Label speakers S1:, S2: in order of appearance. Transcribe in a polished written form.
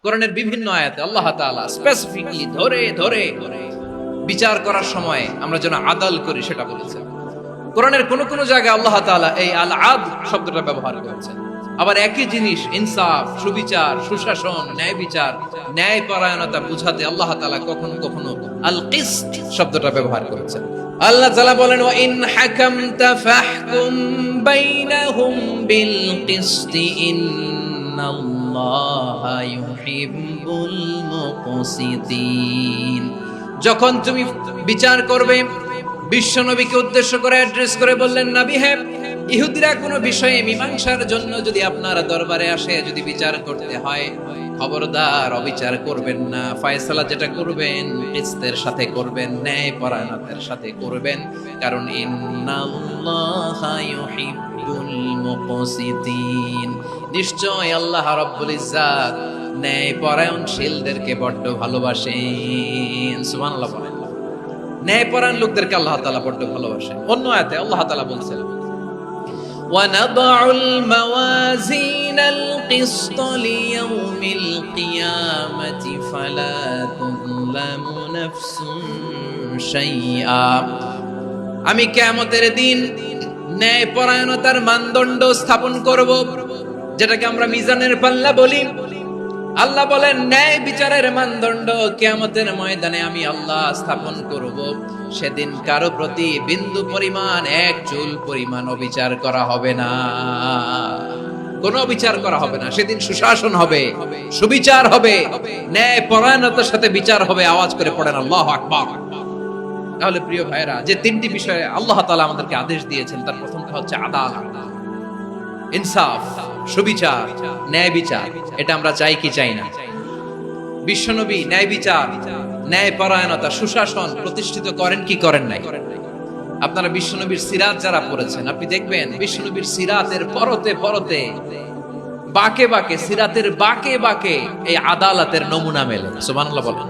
S1: কোরআনের বিভিন্ন আয়াতে আল্লাহ তাআলা স্পেসিফিকলি ধরে ধরে বিচার করার সময় আমরা যেন আদাল করি সেটা বলেছেন। কোরআনের কোন কোন জায়গায় আল্লাহ তাআলা এই আল আদল শব্দটা ব্যবহার করেছেন। আবার একই জিনিস ইনসাফ, সুবিচার, সুশাসন, ন্যায় বিচার, ন্যায় পরায়ণতা বুঝাতে আল্লাহ তাআলা কখনো কখনো আল কিসত শব্দটা ব্যবহার করেছেন। আল্লাহ তাআলা বলেন ওয়া ইন হাকামতা ফাহকুম বাইনাহুম বিল কিসতি ইন্নাল্লাহা ইউহিব্বুল মুকসিতিন। যখন তুমি বিচার করবে, বিশ্বনবীকে উদ্দেশ্য করে অ্যাড্রেস করে বললেন, নবী হে, ইহুদিরা কোনো বিষয়ে মীমাংসার জন্য যদি আপনার দরবারে আসে, যদি বিচার করতে হয়, খবরদার অবিচার করবেন না। ফয়সালা যেটা করবেন কিসতের সাথে করবেন, ন্যায় পরায়ণতার সাথে করবেন, কারণ ইন্নাল্লাহা ইউহিব্বুল মুকসিতিন, নিশ্চয় আল্লাহ রাব্বুল ইজ্জাত ন্যায় পরায়ণশীলদেরকে বড্ড ভালোবাসেন। সুবহানাল্লাহ বলেন। ন্যায় পরায়ণ লোকদেরকে আল্লাহ তাআলা বড্ড ভালোবাসেন। অন্য আয়াতে আল্লাহ তাআলা বলছেন وَنَضَعُ الْمَوَازِينَ الْقِسْطَ لِيَوْمِ الْقِيَامَةِ فَلَا تُظْلَمُ نَفْسٌ شَيْئًا। আমি কিয়ামতের দিন ন্যায় পরায়ণতার মানদণ্ড স্থাপন করব, যেটাকে আমরা মিজানের পাল্লা বলি। আল্লাহ বলেন ন্যায় বিচারের মানদণ্ড কিয়ামতের ময়দানে আমি আল্লাহ স্থাপন করব। সেদিন কারো প্রতি বিন্দু পরিমাণ, এক চুল পরিমাণ অবিচার করা হবে না, কোনো বিচার করা হবে না। সেদিন সুশাসন হবে, সুবিচার হবে, ন্যায় পরায়ণতার সাথে বিচার হবে। আওয়াজ করে পড়েন আল্লাহু আকবার। তাহলে প্রিয় ভাইরা, যে তিনটি বিষয়ে আল্লাহ তাআলা আমাদেরকে আদেশ দিয়েছেন, তার প্রথমটা হচ্ছে আদালত, ইনসাফ, সুবিচার, ন্যায় বিচার। এটা আমরা চাই কি চাই না? বিশ্বনবী ন্যায় বিচার, ন্যায় পরায়ণতা, সুশাসন প্রতিষ্ঠিত করেন কি করেন নাই? আপনারা বিশ্বনবীর সিরাত যারা পড়েছেন, আপনি দেখবেন বিশ্বনবীর সিরাতের পরতে পরতে, বাকে বাকে, সিরাতের বাকে বাকে এই আদালতের নমুনা মেলে। সুবহানাল্লাহ বলেন।